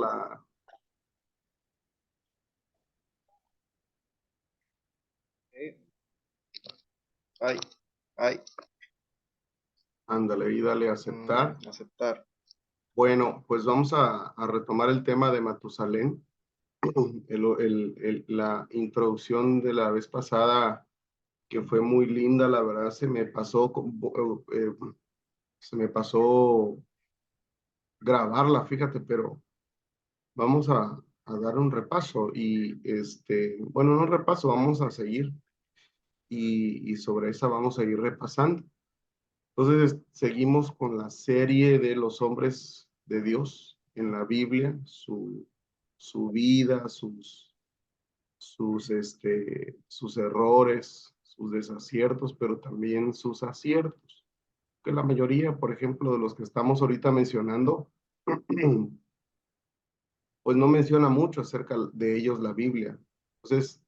la... Ay, ay. Ándale, y dale a aceptar. Aceptar. Bueno, pues vamos a retomar el tema de Matusalén. La introducción de la vez pasada, que fue muy linda, la verdad, se me pasó grabarla, fíjate, pero vamos a dar un repaso y bueno, no un repaso, vamos a seguir y sobre esa vamos a ir repasando. Entonces, seguimos con la serie de los hombres de Dios en la Biblia, su vida, sus errores, sus desaciertos, pero también sus aciertos. Que la mayoría, por ejemplo, de los que estamos ahorita mencionando, pues no menciona mucho acerca de ellos la Biblia. Entonces,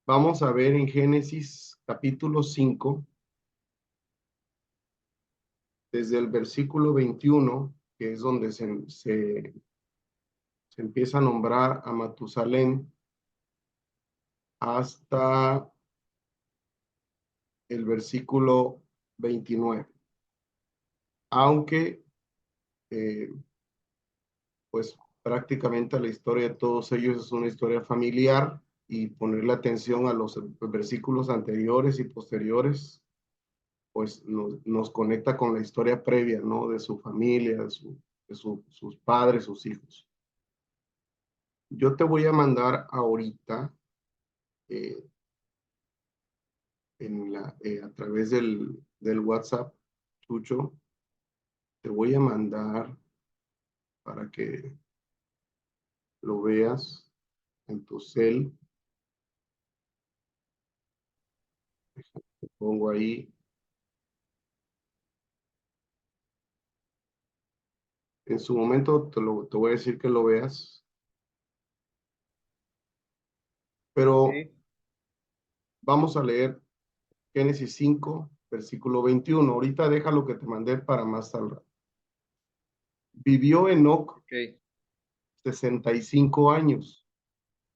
vamos a ver en Génesis capítulo 5, desde el versículo 21, que es donde se empieza a nombrar a Matusalén, hasta el versículo 29. Aunque, eh, pues prácticamente la historia de todos ellos es una historia familiar y ponerle atención a los versículos anteriores y posteriores, pues nos conecta con la historia previa, ¿no? De su familia, sus padres, sus hijos. Yo te voy a mandar ahorita eh, a través del WhatsApp, Chucho, te voy a mandar para que lo veas en tu cel. Te pongo ahí. En su momento te voy a decir que lo veas, pero Sí. vamos a leer Génesis 5, versículo 21. Ahorita deja lo que te mandé para más tarde. Vivió Enoc Ok. 65 años.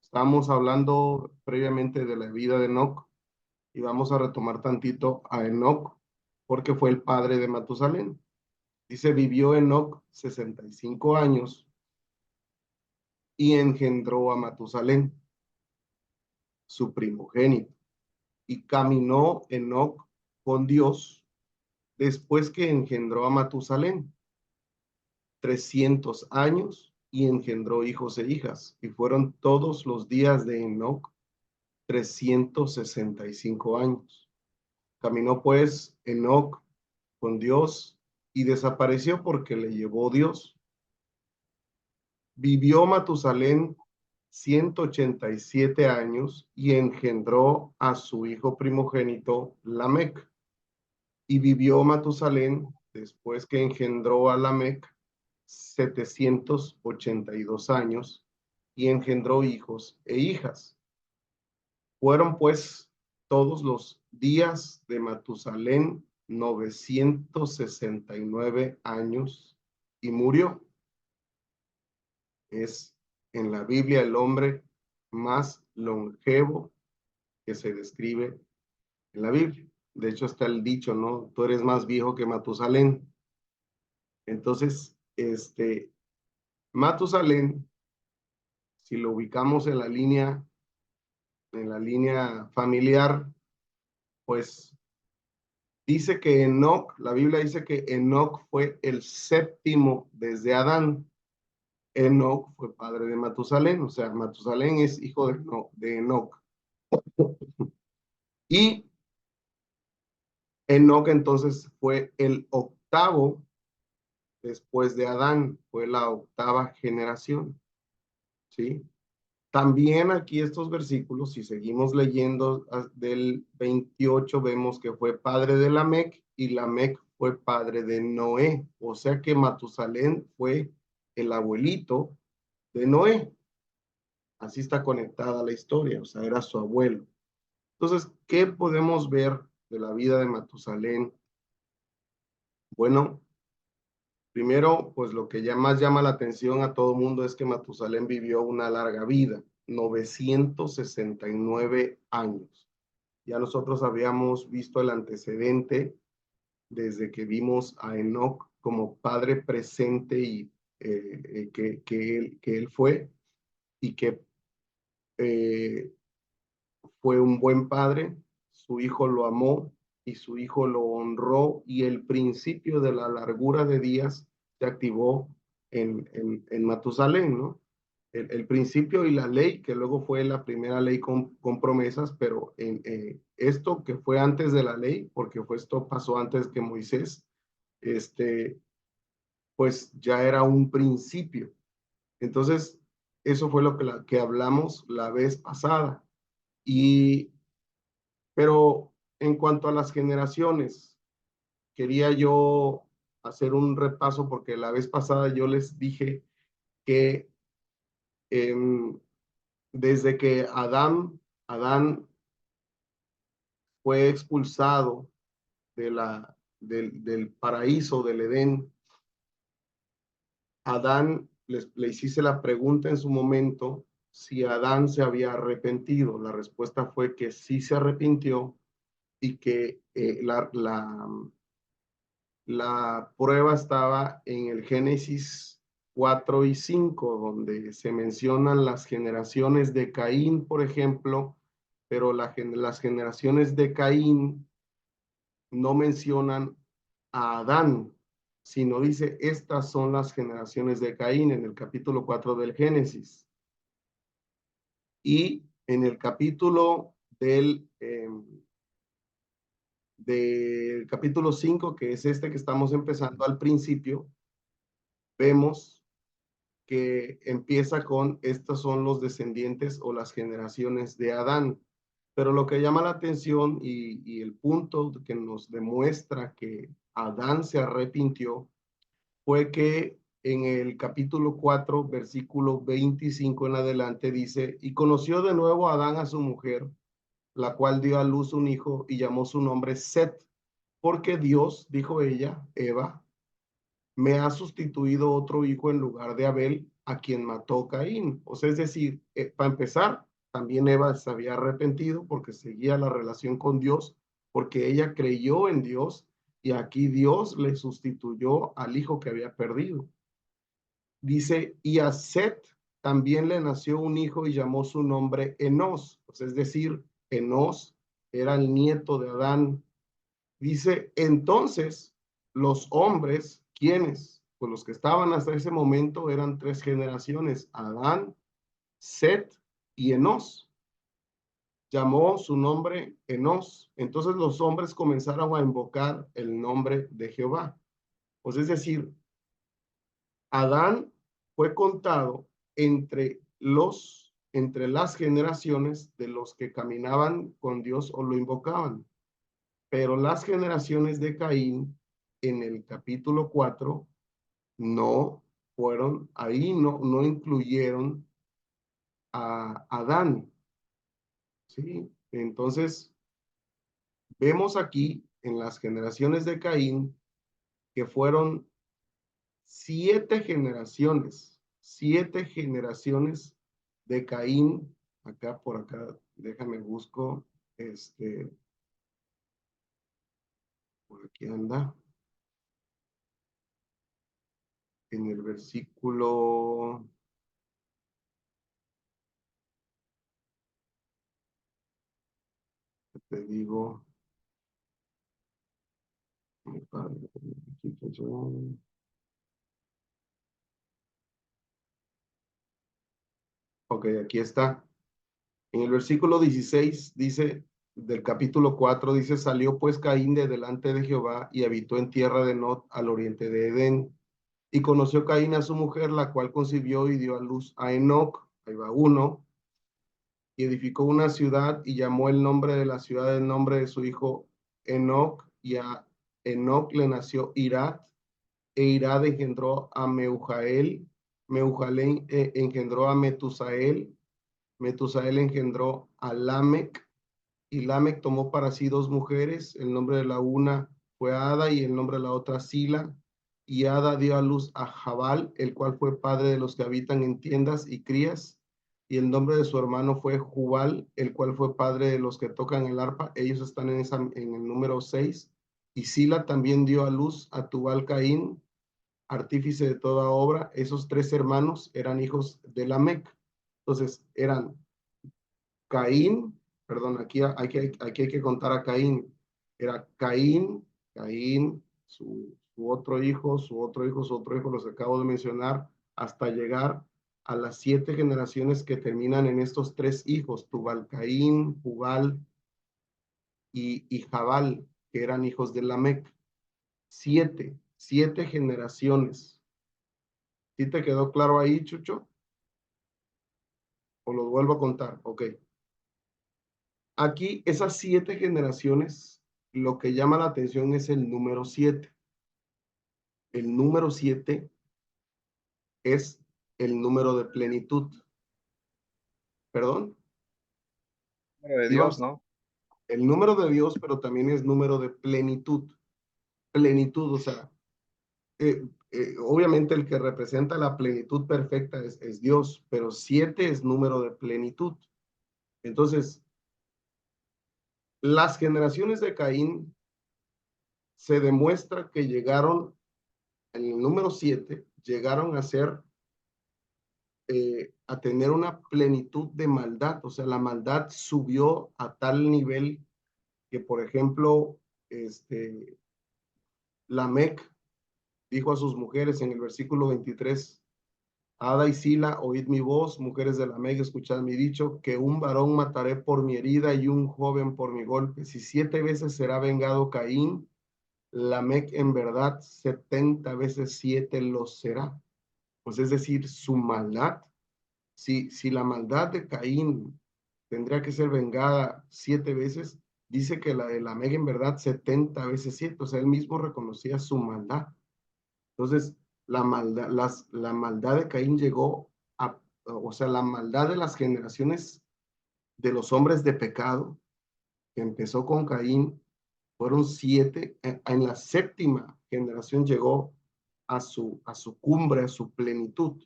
Estamos hablando previamente de la vida de Enoc y vamos a retomar tantito a Enoc porque fue el padre de Matusalén. Dice, vivió Enoc 65 años y engendró a Matusalén, su primogénito, y caminó Enoc con Dios después que engendró a Matusalén 300 años y engendró hijos e hijas, y fueron todos los días de Enoc 365 años. Caminó pues Enoc con Dios y desapareció porque le llevó Dios. Vivió Matusalén 187 años y engendró a su hijo primogénito Lamec. Y vivió Matusalén después que engendró a Lamec 782 años y engendró hijos e hijas. Fueron pues todos los días de Matusalén 969 años y murió. Es en la Biblia el hombre más longevo que se describe en la Biblia. De hecho está el dicho, ¿no? Tú eres más viejo que Matusalén. Entonces, Matusalén, si lo ubicamos en la línea familiar, pues dice que Enoc, la Biblia dice que Enoc fue el séptimo desde Adán. Enoc fue padre de Matusalén, o sea, Matusalén es hijo de Enoc. Y Enoc entonces fue el octavo después de Adán, fue la octava generación, ¿sí? También aquí estos versículos, si seguimos leyendo del 28, vemos que fue padre de Lamec y Lamec fue padre de Noé. O sea que Matusalén fue el abuelito de Noé. Así está conectada la historia, o sea, era su abuelo. Entonces, ¿qué podemos ver de la vida de Matusalén? Bueno, Primero, pues lo que ya más llama la atención a todo mundo es que Matusalén vivió una larga vida, 969 años. Ya nosotros habíamos visto el antecedente desde que vimos a Enoc como padre presente y que él fue y que fue un buen padre, su hijo lo amó y su hijo lo honró y el principio de la largura de días se activó en Matusalén, ¿no? El principio y la ley, que luego fue la primera ley con promesas, pero esto que fue antes de la ley, porque esto pasó antes que Moisés, pues ya era un principio. Entonces, eso fue lo que hablamos la vez pasada. Pero en cuanto a las generaciones, quería yo hacer un repaso porque la vez pasada yo les dije que eh, desde que Adán fue expulsado del paraíso, del Edén, Adán, le hiciste la pregunta en su momento si Adán se había arrepentido. La respuesta fue que sí se arrepintió y que la prueba estaba en el Génesis 4 y 5, donde se mencionan las generaciones de Caín, por ejemplo, pero las generaciones de Caín no mencionan a Adán, sino dice, estas son las generaciones de Caín en el capítulo 4 del Génesis. Y en el capítulo del capítulo 5, que es este que estamos empezando al principio, vemos que empieza con, estos son los descendientes o las generaciones de Adán. Pero lo que llama la atención y el punto que nos demuestra que Adán se arrepintió fue que en el capítulo 4, versículo 25 en adelante dice, y conoció de nuevo Adán a su mujer, la cual dio a luz un hijo y llamó su nombre Set, porque Dios, dijo ella, Eva, me ha sustituido otro hijo en lugar de Abel, a quien mató Caín. O sea, es decir, para empezar, también Eva se había arrepentido porque seguía la relación con Dios, porque ella creyó en Dios y aquí Dios le sustituyó al hijo que había perdido. Dice, y a Set también le nació un hijo y llamó su nombre Enos. O sea, es decir, Enos era el nieto de Adán. Dice, entonces los hombres, ¿quiénes? Pues los que estaban hasta ese momento eran tres generaciones, Adán, Set y Enos. Llamó su nombre Enos. Entonces los hombres comenzaron a invocar el nombre de Jehová. Pues es decir, Adán fue contado entre las generaciones de los que caminaban con Dios o lo invocaban. Pero las generaciones de Caín en el capítulo 4 no fueron, ahí no incluyeron a Adán, ¿sí? Entonces, vemos aquí en las generaciones de Caín que fueron siete generaciones de Caín, acá por acá, déjame busco, por aquí anda, en el versículo, te digo, ok, aquí está. En el versículo 16 dice, del capítulo 4, dice, salió pues Caín de delante de Jehová y habitó en tierra de Nod al oriente de Edén. Y conoció Caín a su mujer, la cual concibió y dio a luz a Enoc, ahí va uno, y edificó una ciudad y llamó el nombre de la ciudad el nombre de su hijo Enoc, y a Enoc le nació Irad, e Irad engendró a Meujael, Meujael engendró a Metusael, Metusael engendró a Lamec, y Lamec tomó para sí dos mujeres, el nombre de la una fue Ada y el nombre de la otra Sila, y Ada dio a luz a Jabal, el cual fue padre de los que habitan en tiendas y crías, y el nombre de su hermano fue Jubal, el cual fue padre de los que tocan el arpa. Ellos están en el número 6. Y Sila también dio a luz a Tubal Caín, artífice de toda obra. Esos 3 hermanos eran hijos de Lamec. Entonces eran Caín, perdón, aquí hay que contar a Caín. Era Caín, su otro hijo, su otro hijo, su otro hijo, los acabo de mencionar, hasta llegar a las 7 generaciones que terminan en estos 3 hijos, Tubal Caín, Jubal y Jabal, que eran hijos de Lamec. 7 generaciones. ¿Sí te quedó claro ahí, Chucho? ¿O lo vuelvo a contar? Ok. Aquí, esas 7 generaciones, lo que llama la atención es el número 7. El número 7 es el número de plenitud. ¿Perdón? Número de Sí, Dios, vamos. ¿no? El número de Dios, pero también es número de plenitud. Plenitud, o sea, obviamente el que representa la plenitud perfecta es Dios, pero 7 es número de plenitud. Entonces, las generaciones de Caín se demuestra que llegaron, en el número 7, llegaron a ser, a tener una plenitud de maldad. O sea, la maldad subió a tal nivel que, por ejemplo, Lamec dijo a sus mujeres en el versículo 23, Ada y Sila, oíd mi voz, mujeres de Lamec, escuchad mi dicho, que un varón mataré por mi herida y un joven por mi golpe. Si 7 veces será vengado Caín, Lamec en verdad 70 veces 7 lo será. Pues es decir, su maldad, si la maldad de Caín tendría que ser vengada 7 veces, dice que la de Lamec en verdad 70 veces 7, o sea, él mismo reconocía su maldad. Entonces, la maldad de Caín llegó a, o sea, la maldad de las generaciones de los hombres de pecado, que empezó con Caín, fueron 7, en la 7ª generación llegó a su cumbre, a su plenitud.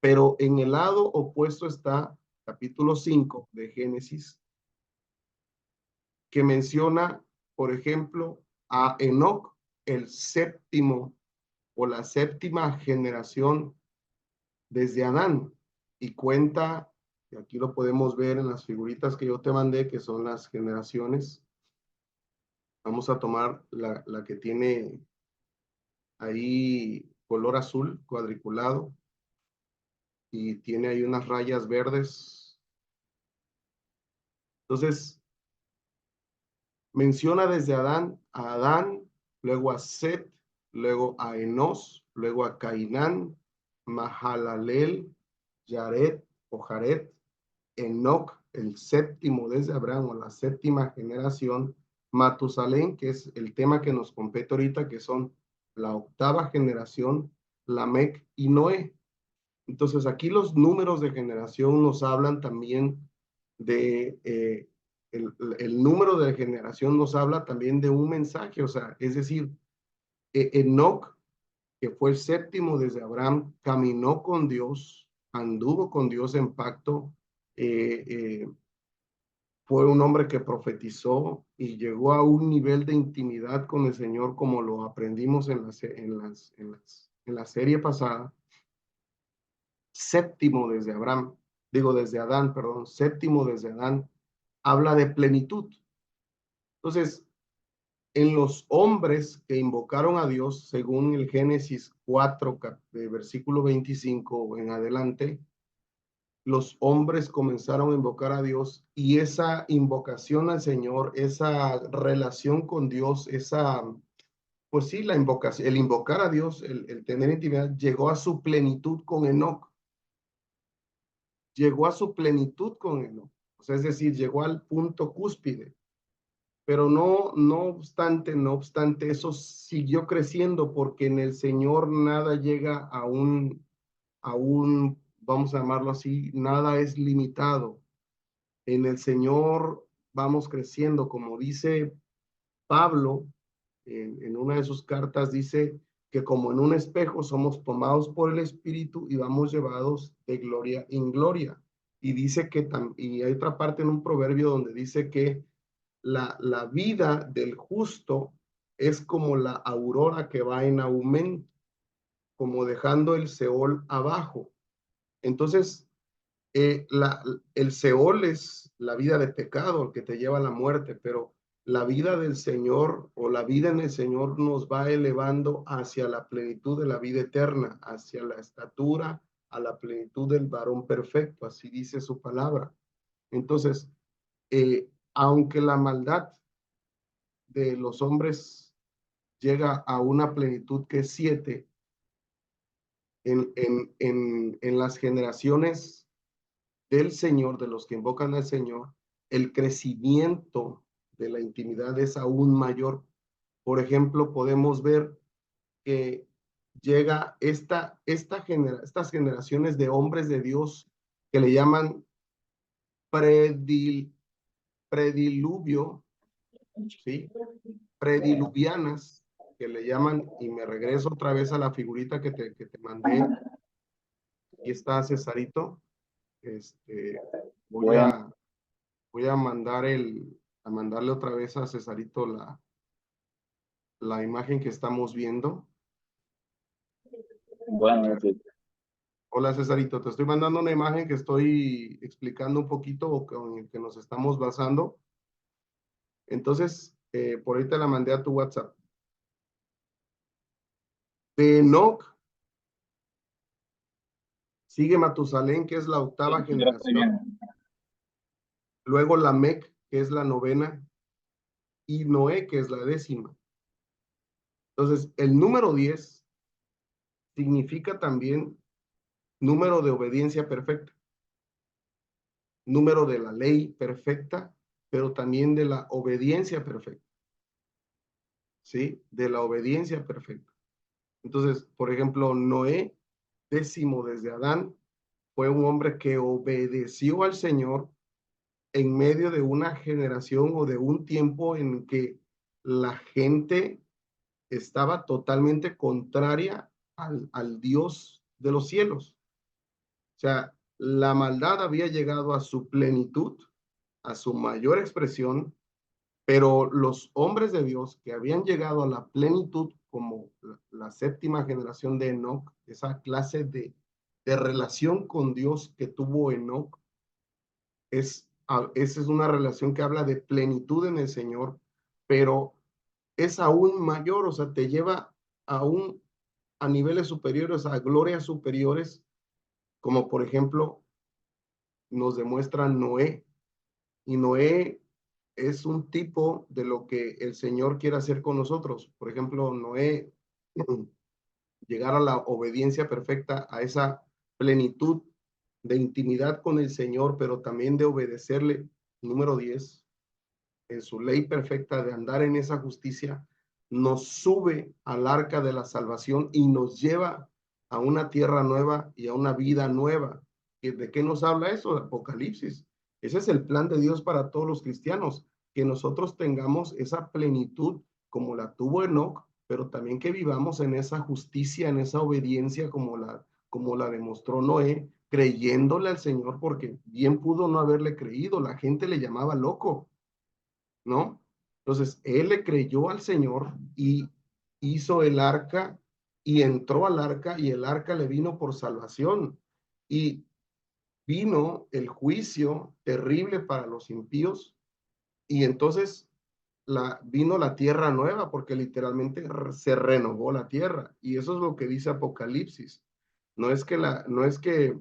Pero en el lado opuesto está capítulo 5 de Génesis, que menciona, por ejemplo, a Enoc, el 7º o la 7ª generación desde Adán, y cuenta, y aquí lo podemos ver en las figuritas que yo te mandé, que son las generaciones. Vamos a tomar la que tiene ahí color azul cuadriculado y tiene ahí unas rayas verdes. Entonces, menciona desde Adán, luego a Set, luego a Enos, luego a Cainán, Mahalalel, Yared o Jared, Enoc, el 7º desde Abraham o la 7ª generación, Matusalén, que es el tema que nos compete ahorita, que son la 8ª generación, Lamec y Noé. Entonces aquí los números de generación nos hablan también de, el número de generación nos habla también de un mensaje, o sea, es decir, Enoc, que fue el 7º desde Abraham, caminó con Dios, anduvo con Dios en pacto, eh, eh, fue un hombre que profetizó y llegó a un nivel de intimidad con el Señor como lo aprendimos en la serie pasada. 7º desde Abraham, digo desde Adán, perdón, 7º desde Adán, habla de plenitud. Entonces, en los hombres que invocaron a Dios, según el Génesis 4, versículo 25 en adelante, los hombres comenzaron a invocar a Dios y esa invocación al Señor, esa relación con Dios, pues sí, la invocación, el invocar a Dios, el tener intimidad, llegó a su plenitud con Enoc. Llegó a su plenitud con Enoc. O sea, es decir, llegó al punto cúspide. Pero no obstante, eso siguió creciendo porque en el Señor nada llega vamos a llamarlo así, nada es limitado. En el Señor vamos creciendo, como dice Pablo en una de sus cartas, dice que como en un espejo somos tomados por el Espíritu y vamos llevados de gloria en gloria. Y dice que, y hay otra parte en un proverbio donde dice que la vida del justo es como la aurora que va en aumento, como dejando el Seol abajo. Entonces, el Seol es la vida de pecado, el que te lleva a la muerte, pero la vida del Señor o la vida en el Señor nos va elevando hacia la plenitud de la vida eterna, hacia la estatura, a la plenitud del varón perfecto, así dice su palabra. Entonces, aunque la maldad de los hombres llega a una plenitud que es 7, en las generaciones del Señor, de los que invocan al Señor, el crecimiento de la intimidad es aún mayor. Por ejemplo, podemos ver que llega estas generaciones de hombres de Dios que le llaman predil, prediluvio, ¿sí? Prediluvianas, que le llaman, y me regreso otra vez a la figurita que te mandé. Aquí está Cesarito. Voy Voy a, a, voy a mandarle otra vez a Cesarito la imagen que estamos viendo. bueno, sí. Hola Cesarito, te estoy mandando una imagen que estoy explicando un poquito o con el que nos estamos basando. Entonces, por ahí te la mandé a tu WhatsApp. De Enoch sigue Matusalén, que es la octava Sí, lo estoy generación. viendo. Luego Lamec, que es la novena. Y Noé, que es la décima. Entonces, el número 10 significa también número de obediencia perfecta, número de la ley perfecta, pero también de la obediencia perfecta, ¿sí? De la obediencia perfecta. Entonces, por ejemplo, Noé, décimo desde Adán, fue un hombre que obedeció al Señor en medio de una generación o de un tiempo en que la gente estaba totalmente contraria al Dios de los cielos. O sea, la maldad había llegado a su plenitud, a su mayor expresión, pero los hombres de Dios que habían llegado a la plenitud, como la séptima generación de Enoch, esa clase de relación con Dios que tuvo Enoch, esa es una relación que habla de plenitud en el Señor, pero es aún mayor, o sea, te lleva aún a niveles superiores, a glorias superiores, como por ejemplo nos demuestra Noé. Y Noé es un tipo de lo que el Señor quiere hacer con nosotros. Por ejemplo, Noé llegar a la obediencia perfecta, a esa plenitud de intimidad con el Señor, pero también de obedecerle. Número 10, en su ley perfecta de andar en esa justicia, nos sube al arca de la salvación y nos lleva a una tierra nueva y a una vida nueva. ¿De qué nos habla eso? De Apocalipsis. Ese es el plan de Dios para todos los cristianos, que nosotros tengamos esa plenitud como la tuvo Enoch, pero también que vivamos en esa justicia, en esa obediencia como la demostró Noé, creyéndole al Señor, porque bien pudo no haberle creído, la gente le llamaba loco, ¿no? Entonces, él le creyó al Señor y hizo el arca y entró al arca y el arca le vino por salvación. Y vino el juicio terrible para los impíos y entonces vino la tierra nueva porque literalmente se renovó la tierra. Y eso es lo que dice Apocalipsis. No es que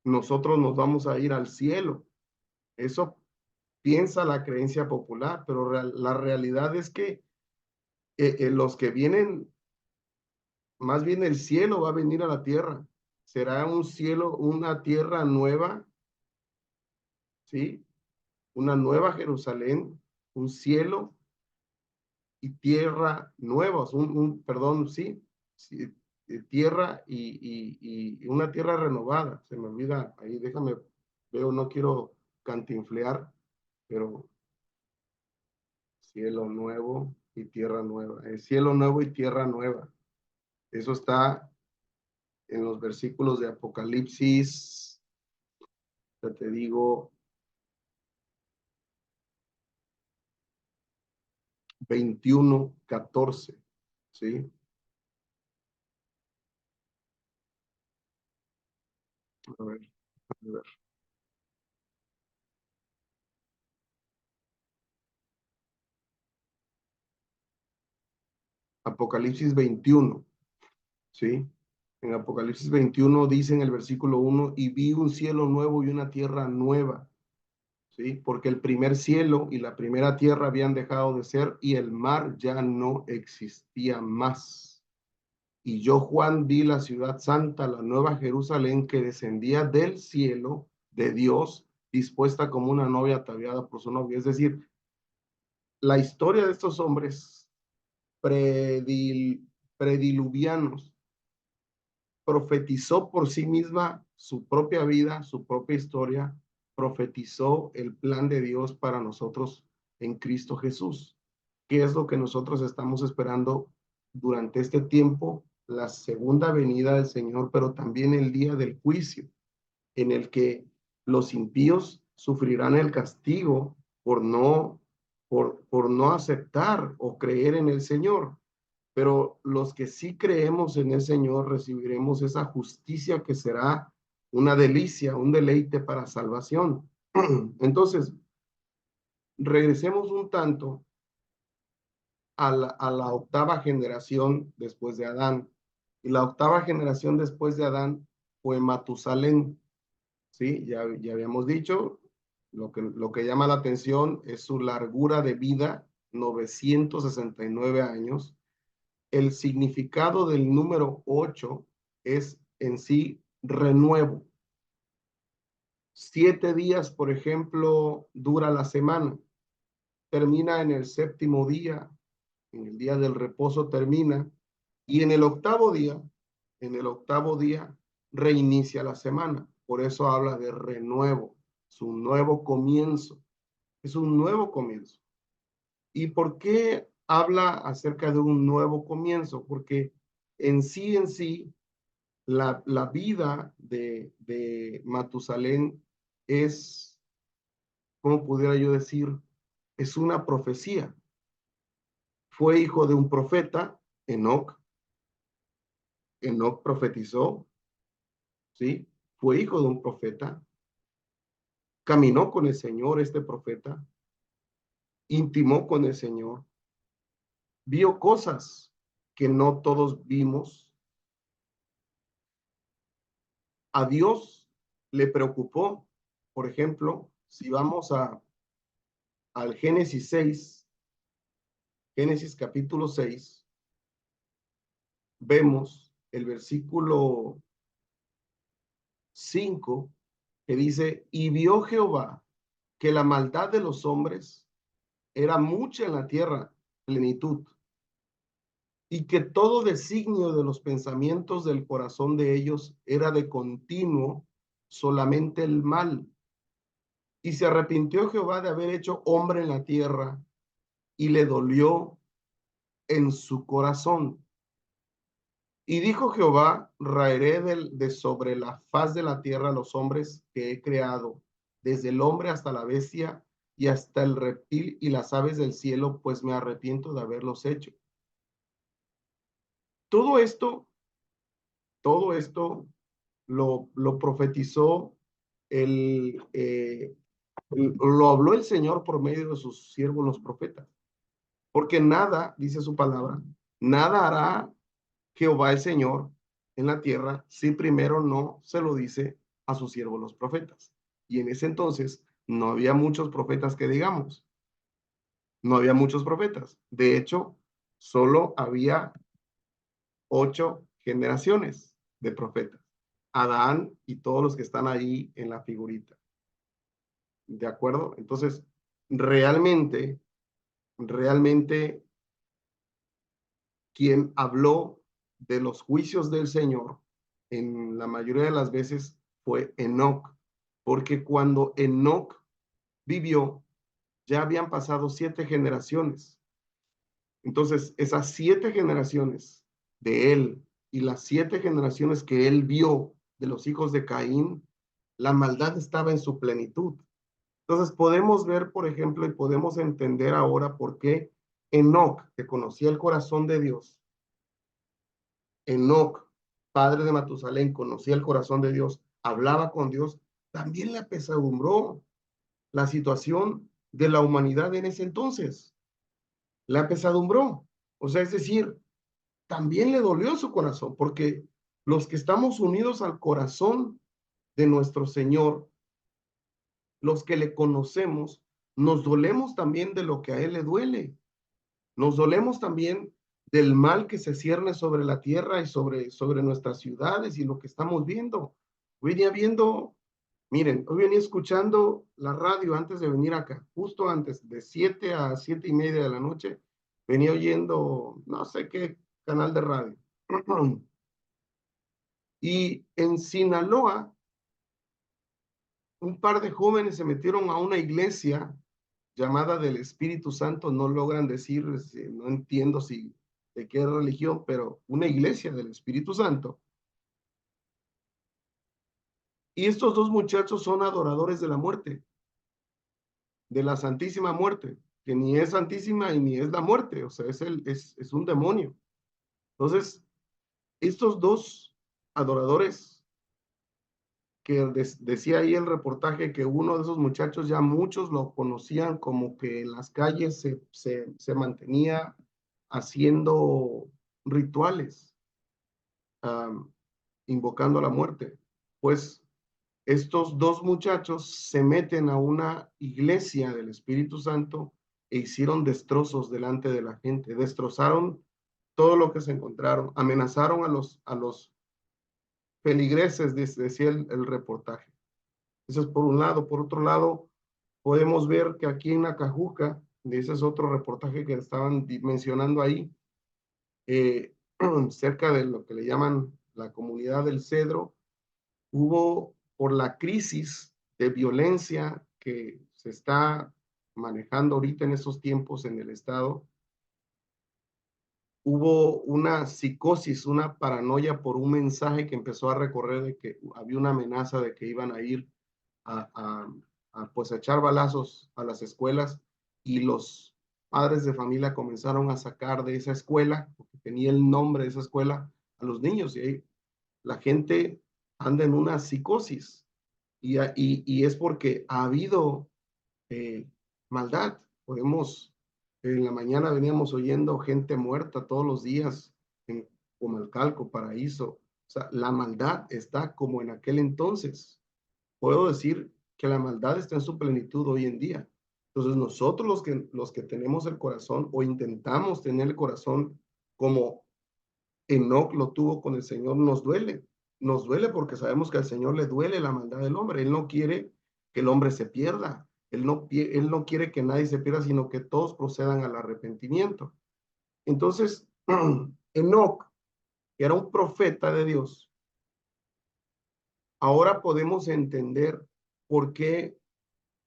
nosotros nos vamos a ir al cielo. Eso piensa la creencia popular, pero la realidad es que los que vienen, más bien el cielo va a venir a la tierra. Será un cielo, una tierra nueva, ¿sí? Una nueva Jerusalén, un cielo y tierra nuevos, perdón, sí, sí, tierra y una tierra renovada. Se me olvida, ahí déjame, veo, no quiero cantinflear, pero cielo nuevo y tierra nueva. Cielo nuevo y tierra nueva. Eso está en los versículos de Apocalipsis, ya te digo, 21:14, ¿sí? A ver, a ver. Apocalipsis 21, ¿sí? En Apocalipsis 21 dice en el versículo 1, y vi un cielo nuevo y una tierra nueva, ¿sí? Porque el primer cielo y la primera tierra habían dejado de ser y el mar ya no existía más. Y yo, Juan, vi la ciudad santa, la nueva Jerusalén, que descendía del cielo de Dios, dispuesta como una novia ataviada por su novio. Es decir, la historia de estos hombres prediluvianos profetizó por sí misma su propia vida, su propia historia, profetizó el plan de Dios para nosotros en Cristo Jesús. ¿Qué es lo que nosotros estamos esperando durante este tiempo? La segunda venida del Señor, pero también el día del juicio, en el que los impíos sufrirán el castigo por no aceptar o creer en el Señor. Pero los que sí creemos en el Señor recibiremos esa justicia que será una delicia, un deleite para salvación. Entonces, regresemos un tanto a la octava generación después de Adán. Y la octava generación después de Adán fue Matusalén. ¿Sí? Ya habíamos dicho, lo que llama la atención es su largura de vida, 969 años. El significado del número 8 es en sí renuevo. 7 días, por ejemplo, dura la semana. Termina en el séptimo día, en el día del reposo termina, y en el octavo día, reinicia la semana. Por eso habla de renuevo, es un nuevo comienzo, es un nuevo comienzo. ¿Y por qué habla acerca de un nuevo comienzo? Porque en sí, la vida de Matusalén es, ¿cómo pudiera yo decir? Es una profecía. Fue hijo de un profeta, Enoc. Enoc profetizó, ¿sí? Fue hijo de un profeta. Caminó con el Señor este profeta. Intimó con el Señor. Vio cosas que no todos vimos. A Dios le preocupó. Por ejemplo, si vamos al Génesis 6, Génesis capítulo 6, vemos el versículo 5 que dice, y vio Jehová que la maldad de los hombres era mucha en la tierra, plenitud, y que todo designio de los pensamientos del corazón de ellos era de continuo solamente el mal. Y se arrepintió Jehová de haber hecho hombre en la tierra, y le dolió en su corazón. Y dijo Jehová, raeré de sobre la faz de la tierra los hombres que he creado, desde el hombre hasta la bestia y hasta el reptil y las aves del cielo, pues me arrepiento de haberlos hecho. Todo esto, todo esto lo profetizó, lo habló el Señor por medio de sus siervos los profetas. Porque nada, dice su palabra, nada hará Jehová el Señor en la tierra si primero no se lo dice a sus siervos los profetas. Y en ese entonces no había muchos profetas que digamos, no había muchos profetas. De hecho, solo había 8 generaciones de profetas. Adán y todos los que están ahí en la figurita. ¿De acuerdo? Entonces, realmente quien habló de los juicios del Señor en la mayoría de las veces fue Enoc, porque cuando Enoc vivió, ya habían pasado 7 generaciones. Entonces, esas 7 generaciones de él y las 7 generaciones que él vio de los hijos de Caín, la maldad estaba en su plenitud. Entonces podemos ver, por ejemplo, y podemos entender ahora por qué Enoc, que conocía el corazón de Dios, Enoc, padre de Matusalén, conocía el corazón de Dios, hablaba con Dios, también le apesadumbró la situación de la humanidad en ese entonces. La apesadumbró. O sea, es decir, también le dolió su corazón, porque los que estamos unidos al corazón de nuestro Señor, los que le conocemos, nos dolemos también de lo que a Él le duele. Nos dolemos también del mal que se cierne sobre la tierra y sobre nuestras ciudades y lo que estamos viendo. Venía viendo, miren, hoy venía escuchando la radio antes de venir acá, justo antes, de 7 a 7:30 de la noche, venía oyendo no sé qué canal de radio. Y en Sinaloa, un par de jóvenes se metieron a una iglesia llamada del Espíritu Santo, no logran decir, no entiendo si de qué religión, pero una iglesia del Espíritu Santo. Y estos dos muchachos son adoradores de la muerte, de la Santísima Muerte, que ni es santísima y ni es la muerte, o sea, es un demonio. Entonces, estos dos adoradores, que decía ahí el reportaje que uno de esos muchachos ya muchos lo conocían como que en las calles se mantenía haciendo rituales, um, invocando a la muerte. Pues estos dos muchachos se meten a una iglesia del Espíritu Santo e hicieron destrozos delante de la gente, destrozaron todo lo que se encontraron, amenazaron a los feligreses, decía el reportaje. Eso es por un lado. Por otro lado, podemos ver que aquí en Nacajuca, ese es otro reportaje que estaban mencionando ahí, cerca de lo que le llaman la comunidad del Cedro, hubo por la crisis de violencia que se está manejando ahorita en estos tiempos en el estado, hubo una psicosis, una paranoia por un mensaje que empezó a recorrer de que había una amenaza de que iban a ir a, pues a echar balazos a las escuelas, y los padres de familia comenzaron a sacar de esa escuela, porque tenía el nombre de esa escuela, a los niños, y ahí la gente anda en una psicosis, y es porque ha habido maldad. Podemos, en la mañana veníamos oyendo gente muerta todos los días en Comalcalco, Paraíso. O sea, la maldad está como en aquel entonces. Puedo decir que la maldad está en su plenitud hoy en día. Entonces nosotros los que tenemos el corazón o intentamos tener el corazón como Enoc lo tuvo con el Señor, nos duele porque sabemos que al Señor le duele la maldad del hombre. Él no quiere que el hombre se pierda. Él no quiere que nadie se pierda, sino que todos procedan al arrepentimiento. Entonces, Enoc, que era un profeta de Dios, ahora podemos entender por qué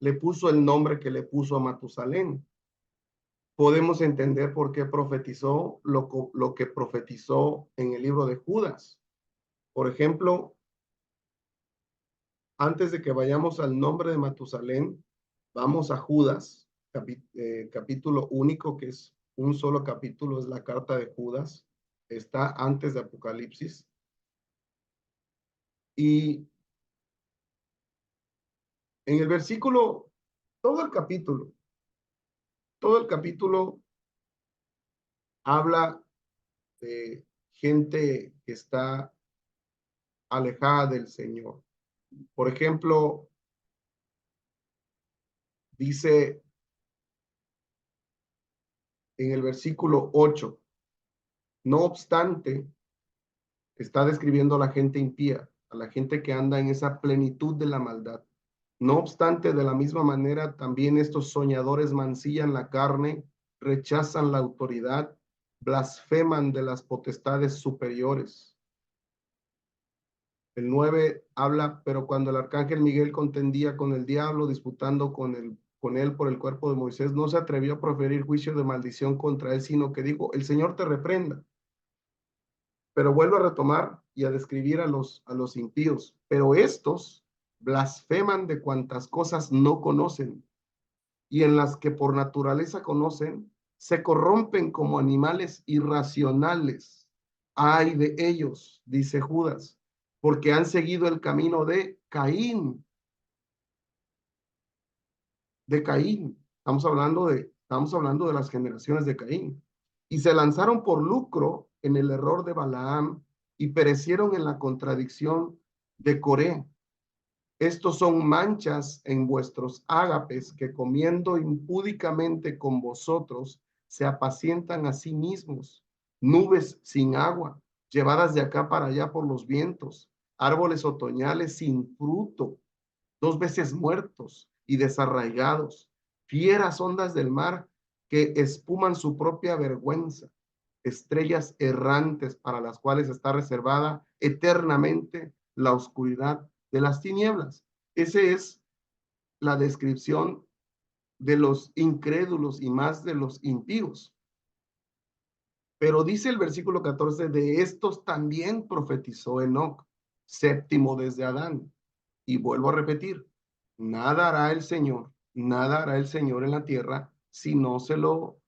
le puso el nombre que le puso a Matusalén. Podemos entender por qué profetizó lo que profetizó en el libro de Judas. Por ejemplo, antes de que vayamos al nombre de Matusalén, vamos a Judas, capítulo único, que es un solo capítulo, es la carta de Judas, está antes de Apocalipsis. Y en el versículo, todo el capítulo, todo el capítulo habla de gente que está alejada del Señor. Por ejemplo, dice en el versículo 8, no obstante, está describiendo a la gente impía, a la gente que anda en esa plenitud de la maldad. No obstante, de la misma manera, también estos soñadores mancillan la carne, rechazan la autoridad, blasfeman de las potestades superiores. El 9 habla, pero cuando el arcángel Miguel contendía con el diablo, disputando con él por el cuerpo de Moisés, no se atrevió a proferir juicio de maldición contra él, sino que dijo, el Señor te reprenda. Pero vuelvo a retomar y a describir a los impíos. Pero estos blasfeman de cuantas cosas no conocen, y en las que por naturaleza conocen, se corrompen como animales irracionales. Ay de ellos, dice Judas, porque han seguido el camino de Caín, de Caín. Estamos hablando de las generaciones de Caín. Y se lanzaron por lucro en el error de Balaam y perecieron en la contradicción de Coré. Estos son manchas en vuestros ágapes que comiendo impúdicamente con vosotros se apacientan a sí mismos, nubes sin agua, llevadas de acá para allá por los vientos, árboles otoñales sin fruto, 2 veces muertos y desarraigados, fieras ondas del mar que espuman su propia vergüenza, estrellas errantes para las cuales está reservada eternamente la oscuridad de las tinieblas. Esa es la descripción de los incrédulos y más de los impíos. Pero dice el versículo 14, de estos también profetizó Enoc, séptimo desde Adán. Y vuelvo a repetir, nada hará el Señor en la tierra si no se lo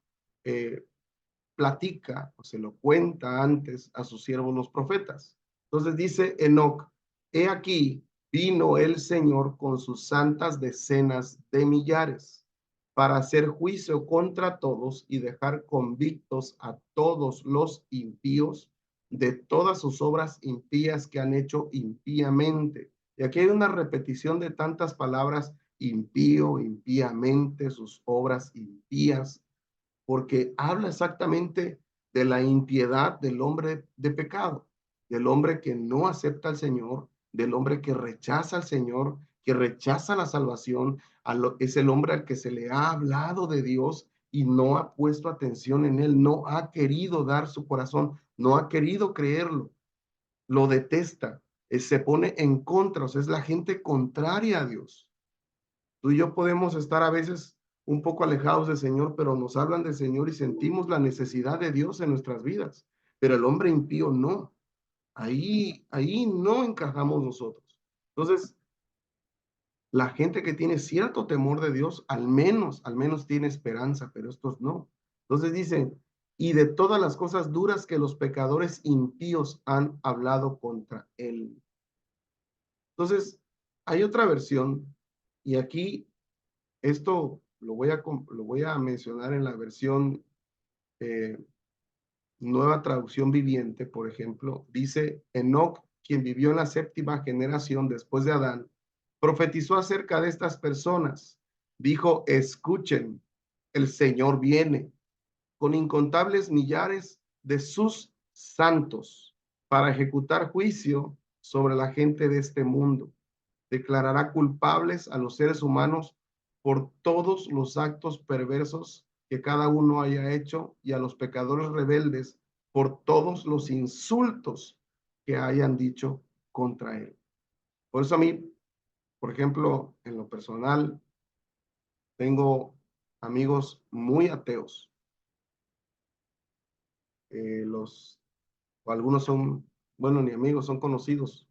platica o se lo cuenta antes a sus siervos los profetas. Entonces dice Enoc, he aquí, vino el Señor con sus santas decenas de millares para hacer juicio contra todos y dejar convictos a todos los impíos de todas sus obras impías que han hecho impíamente. Y aquí hay una repetición de tantas palabras: impío, impíamente, sus obras impías, porque habla exactamente de la impiedad del hombre de pecado, del hombre que no acepta al Señor, del hombre que rechaza al Señor, que rechaza la salvación. Es el hombre al que se le ha hablado de Dios y no ha puesto atención en él, no ha querido dar su corazón, no ha querido creerlo, lo detesta, se pone en contra, o sea, es la gente contraria a Dios. Tú y yo podemos estar a veces un poco alejados del Señor, pero nos hablan del Señor y sentimos la necesidad de Dios en nuestras vidas. Pero el hombre impío no. Ahí no encajamos nosotros. Entonces, la gente que tiene cierto temor de Dios, al menos tiene esperanza, pero estos no. Entonces dicen, y de todas las cosas duras que los pecadores impíos han hablado contra él. Entonces, hay otra versión, y aquí esto lo voy a mencionar en la versión eh, Nueva Traducción Viviente, por ejemplo. Dice: Enoc, quien vivió en la séptima generación después de Adán, profetizó acerca de estas personas. Dijo: escuchen, el Señor viene con incontables millares de sus santos para ejecutar juicio sobre la gente de este mundo. Declarará culpables a los seres humanos por todos los actos perversos que cada uno haya hecho, y a los pecadores rebeldes por todos los insultos que hayan dicho contra él. Por eso a mí, por ejemplo, en lo personal, tengo amigos muy ateos. Los, o algunos son, bueno, ni amigos, son conocidos.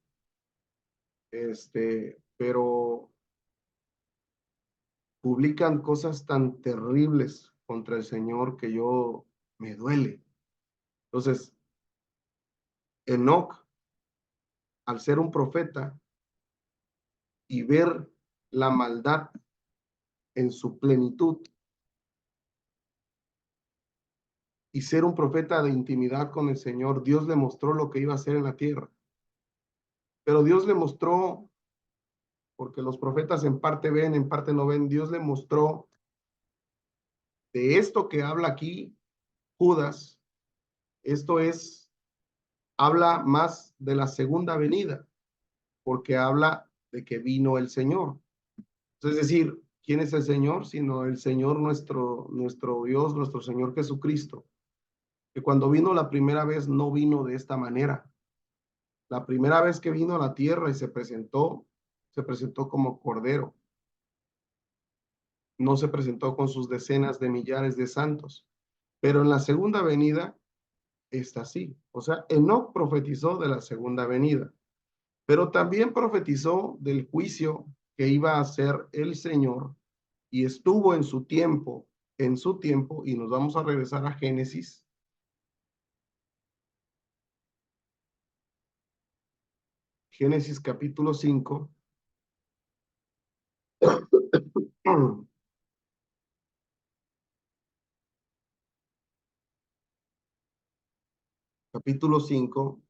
Pero publican cosas tan terribles contra el Señor que yo me duele. Entonces, Enoc, al ser un profeta y ver la maldad en su plenitud y ser un profeta de intimidad con el Señor, Dios le mostró lo que iba a hacer en la tierra. Pero Dios le mostró, porque los profetas en parte ven, en parte no ven, Dios le mostró de esto que habla aquí Judas. Esto habla más de la segunda venida, porque habla de que vino el Señor. Es decir, ¿quién es el Señor? Sino el Señor nuestro Dios, nuestro Señor Jesucristo, que cuando vino la primera vez no vino de esta manera. La primera vez que vino a la tierra y se presentó como Cordero. No se presentó con sus decenas de millares de santos. Pero en la segunda venida está así. O sea, Enoc profetizó de la segunda venida, pero también profetizó del juicio que iba a hacer el Señor y estuvo en su tiempo, y nos vamos a regresar a Génesis. Génesis capítulo 5. Capítulo 5,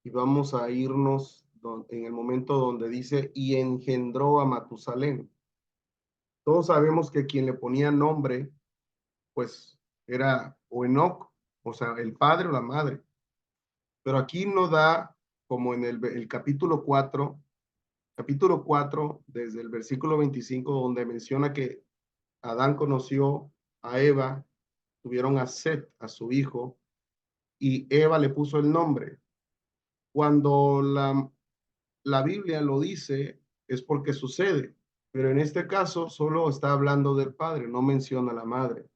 y vamos a irnos en el momento donde dice, y engendró a Matusalén. Todos sabemos que quien le ponía nombre, pues era o Enoc, o sea, el padre o la madre. Pero aquí no da, como en el capítulo 4, desde el versículo 25, donde menciona que Adán conoció a Eva, tuvieron a Set, a su hijo, y Eva le puso el nombre. Cuando la Biblia lo dice, es porque sucede, pero en este caso solo está hablando del padre, no menciona a la madre.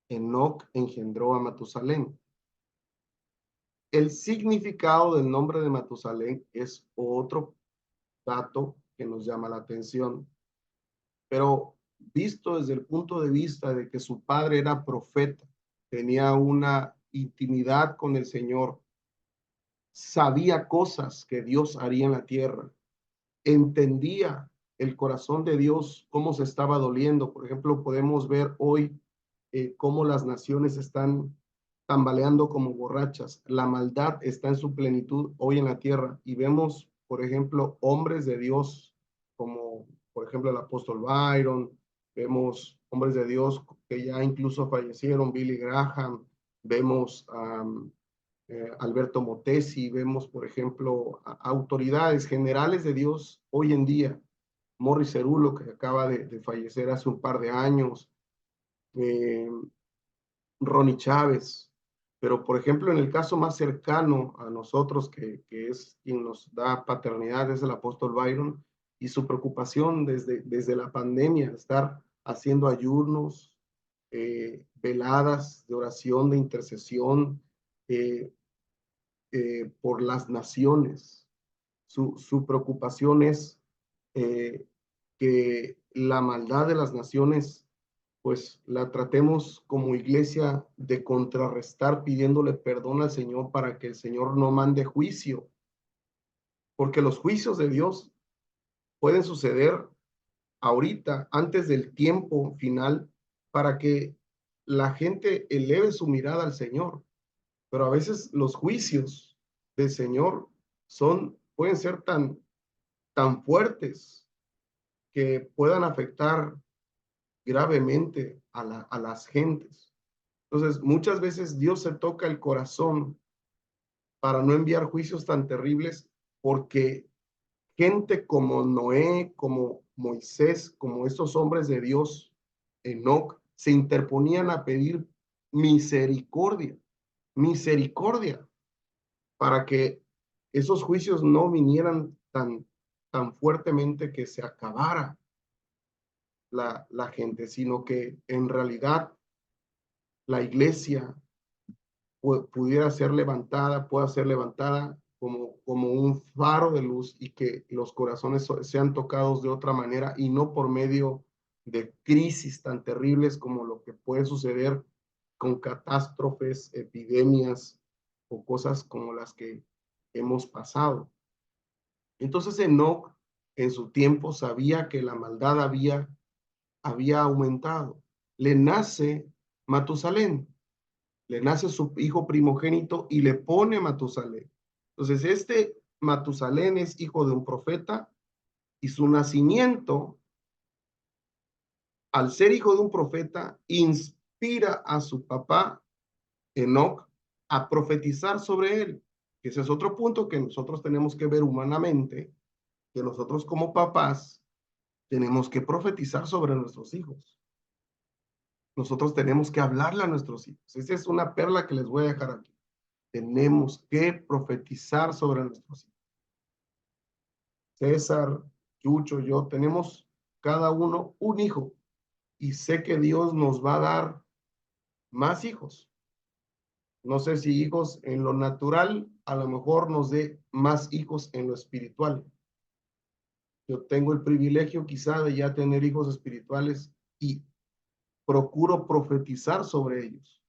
Enoc engendró a Matusalén. El significado del nombre de Matusalén es otro dato que nos llama la atención, pero visto desde el punto de vista de que su padre era profeta, tenía una intimidad con el Señor, sabía cosas que Dios haría en la tierra, entendía el corazón de Dios, cómo se estaba doliendo. Por ejemplo, podemos ver hoy cómo las naciones están tambaleando como borrachas. La maldad está en su plenitud hoy en la tierra y vemos, por ejemplo, hombres de Dios como, por ejemplo, el apóstol Byron, vemos hombres de Dios que ya incluso fallecieron, Billy Graham, vemos Alberto Motesi, vemos, por ejemplo, autoridades generales de Dios hoy en día, Morris Cerulo, que acaba de fallecer hace un par de años, eh, Ronnie Chávez, pero por ejemplo, en el caso más cercano a nosotros, que es quien nos da paternidad, es el apóstol Byron, y su preocupación desde la pandemia, estar haciendo ayunos, veladas de oración, de intercesión, eh, por las naciones. Su preocupación es eh, que la maldad de las naciones, pues la tratemos como iglesia de contrarrestar pidiéndole perdón al Señor para que el Señor no mande juicio, porque los juicios de Dios pueden suceder ahorita, antes del tiempo final, para que la gente eleve su mirada al Señor. Pero a veces los juicios del Señor pueden ser tan fuertes que puedan afectar gravemente a las gentes. Entonces, muchas veces Dios se toca el corazón para no enviar juicios tan terribles, porque gente como Noé, como Moisés, como estos hombres de Dios, Enoc, se interponían a pedir misericordia, misericordia, para que esos juicios no vinieran tan fuertemente que se acabara la gente, sino que en realidad la iglesia pudiera ser levantada, pueda ser levantada como un faro de luz, y que los corazones sean tocados de otra manera y no por medio de crisis tan terribles como lo que puede suceder con catástrofes, epidemias o cosas como las que hemos pasado. Entonces Enoc en su tiempo sabía que la maldad había aumentado. Le nace Matusalén, le nace su hijo primogénito y le pone Matusalén. Entonces este Matusalén es hijo de un profeta, y su nacimiento, al ser hijo de un profeta, inspira a su papá Enoc a profetizar sobre él. Ese es otro punto que nosotros tenemos que ver humanamente, que nosotros como papás tenemos que profetizar sobre nuestros hijos. Nosotros tenemos que hablarle a nuestros hijos. Esa es una perla que les voy a dejar aquí. Tenemos que profetizar sobre nuestros hijos. César, Chucho, yo, tenemos cada uno un hijo, y sé que Dios nos va a dar más hijos. No sé si hijos en lo natural, a lo mejor nos dé más hijos en lo espiritual. Yo tengo el privilegio quizá de ya tener hijos espirituales y procuro profetizar sobre ellos,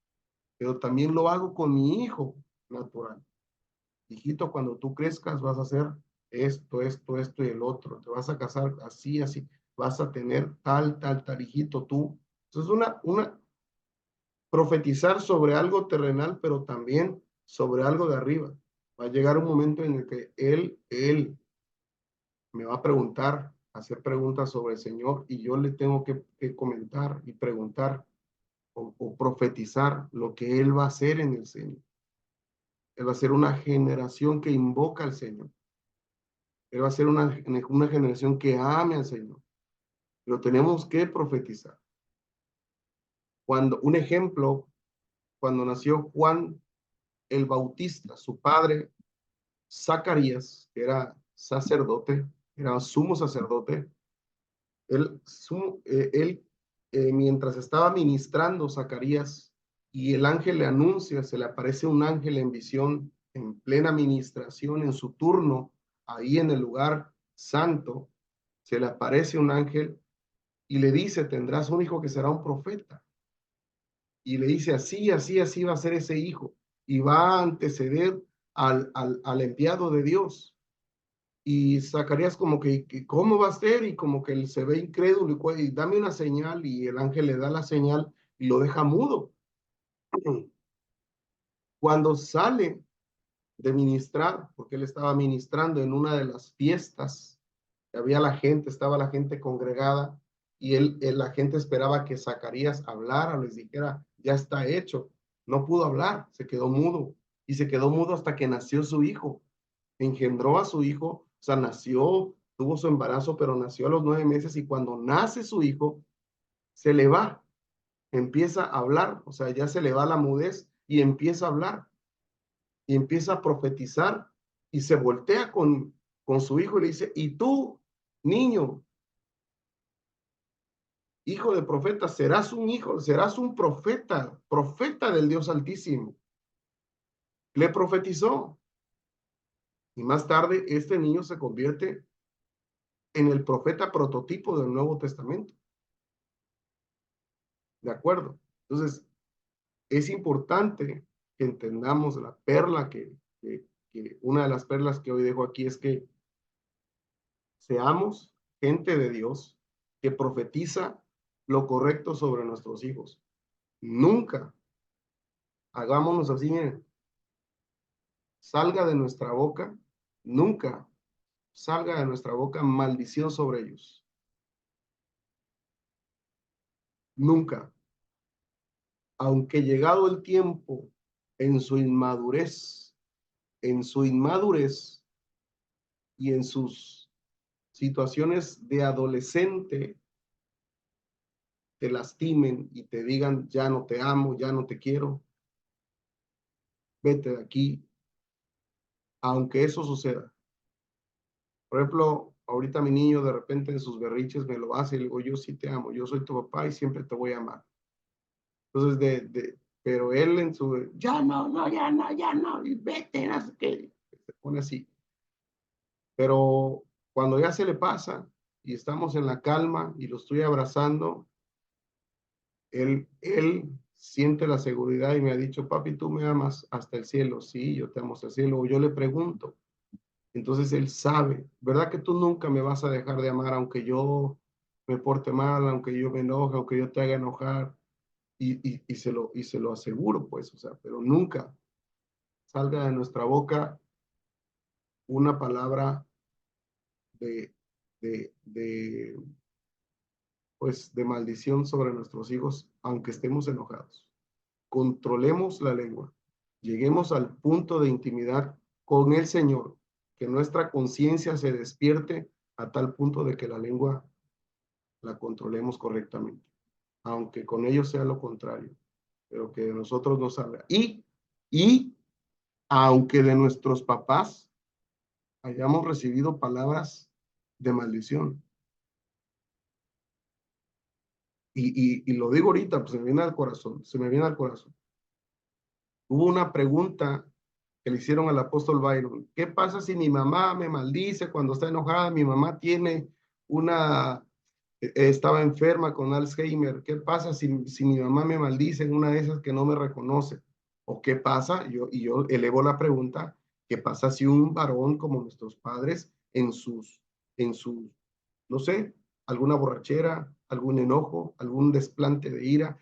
pero también lo hago con mi hijo natural. Hijito, cuando tú crezcas vas a hacer esto y el otro, te vas a casar así, así, vas a tener tal, hijito, tú. Entonces, profetizar sobre algo terrenal, pero también sobre algo de arriba. Va a llegar un momento en el que él me va a preguntar, hacer preguntas sobre el Señor y yo le tengo que comentar y preguntar o profetizar lo que Él va a hacer en el Señor. Él va a ser una generación que invoca al Señor. Él va a ser una generación que ame al Señor. Lo tenemos que profetizar. Un ejemplo, cuando nació Juan el Bautista, su padre, Zacarías, que era sacerdote, era sumo sacerdote, mientras estaba ministrando Zacarías y el ángel le anuncia, se le aparece un ángel en visión, en plena ministración, en su turno, ahí en el lugar santo, se le aparece un ángel y le dice, tendrás un hijo que será un profeta. Y le dice, así va a ser ese hijo. Y va a anteceder al enviado de Dios. Y Zacarías como que, ¿cómo va a ser? Y como que él se ve incrédulo y dame una señal y el ángel le da la señal y lo deja mudo. Cuando sale de ministrar, porque él estaba ministrando en una de las fiestas, había la gente, estaba la gente congregada y la gente esperaba que Zacarías hablara, les dijera, ya está hecho. No pudo hablar, se quedó mudo y se quedó mudo hasta que nació su hijo. Engendró a su hijo, o sea, nació, tuvo su embarazo, pero nació a los 9 meses y cuando nace su hijo, se le va, empieza a hablar, o sea, ya se le va la mudez y empieza a hablar y empieza a profetizar y se voltea con su hijo y le dice, y tú, niño, hijo de profeta, serás un hijo, serás un profeta, profeta del Dios Altísimo. Le profetizó. Y más tarde, este niño se convierte en el profeta prototipo del Nuevo Testamento. ¿De acuerdo? Entonces, es importante que entendamos la perla que una de las perlas que hoy dejo aquí es que seamos gente de Dios que profetiza lo correcto sobre nuestros hijos. Nunca hagámonos así, miren, salga de nuestra boca, nunca salga de nuestra boca maldición sobre ellos. Nunca. Aunque llegado el tiempo, en su inmadurez, en su inmadurez y en sus situaciones de adolescente, te lastimen y te digan, ya no te amo, ya no te quiero, vete de aquí, aunque eso suceda. Por ejemplo, ahorita mi niño de repente en sus berriches me lo hace y le digo, yo sí te amo, yo soy tu papá y siempre te voy a amar. Entonces, pero él en su, ya no, y vete, no sé qué, se pone así. Pero cuando ya se le pasa y estamos en la calma y lo estoy abrazando, él siente la seguridad y me ha dicho, papi, tú me amas hasta el cielo. Sí, yo te amo hasta el cielo. O yo le pregunto. Entonces él sabe, ¿verdad que tú nunca me vas a dejar de amar aunque yo me porte mal, aunque yo me enoje, aunque yo te haga enojar? Y se lo aseguro, pues, o sea, pero nunca salga de nuestra boca una palabra de, de pues, de maldición sobre nuestros hijos, aunque estemos enojados. Controlemos la lengua. Lleguemos al punto de intimidad con el Señor, que nuestra conciencia se despierte a tal punto de que la lengua la controlemos correctamente, aunque con ellos sea lo contrario, pero que de nosotros no salga. Y aunque de nuestros papás hayamos recibido palabras de maldición. Y lo digo ahorita, pues se me viene al corazón, se me viene al corazón. Hubo una pregunta que le hicieron al apóstol Byron. ¿Qué pasa si mi mamá me maldice cuando está enojada? Mi mamá tiene estaba enferma con Alzheimer. ¿Qué pasa si mi mamá me maldice en una de esas que no me reconoce? ¿O qué pasa? Yo elevo la pregunta, ¿qué pasa si un varón como nuestros padres en sus, no sé, alguna borrachera, algún enojo, algún desplante de ira,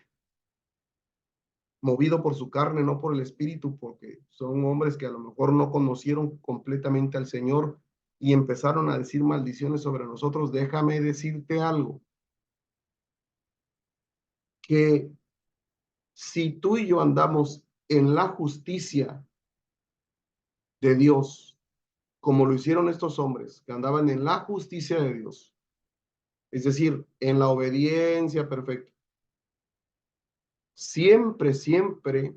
movido por su carne, no por el espíritu, porque son hombres que a lo mejor no conocieron completamente al Señor y empezaron a decir maldiciones sobre nosotros? Déjame decirte algo, que si tú y yo andamos en la justicia de Dios, como lo hicieron estos hombres, que andaban en la justicia de Dios, es decir, en la obediencia perfecta, siempre, siempre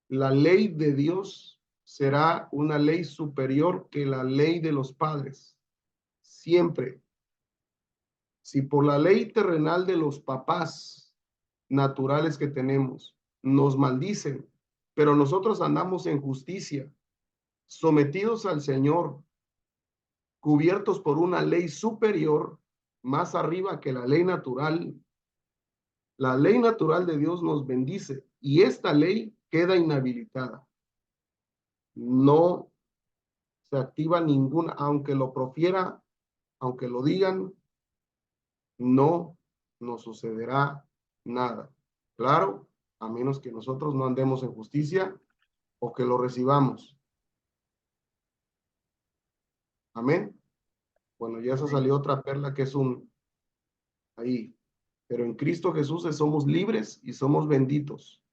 la ley de Dios será una ley superior que la ley de los padres. Siempre. Si por la ley terrenal de los papás naturales que tenemos nos maldicen, pero nosotros andamos en justicia, sometidos al Señor, cubiertos por una ley superior, más arriba que la ley natural de Dios nos bendice y esta ley queda inhabilitada. No se activa ninguna, aunque lo profiera, aunque lo digan, no nos sucederá nada. Claro, a menos que nosotros no andemos en justicia o que lo recibamos. Amén. Bueno, ya se salió otra perla que es ahí. Pero en Cristo Jesús somos libres y somos benditos.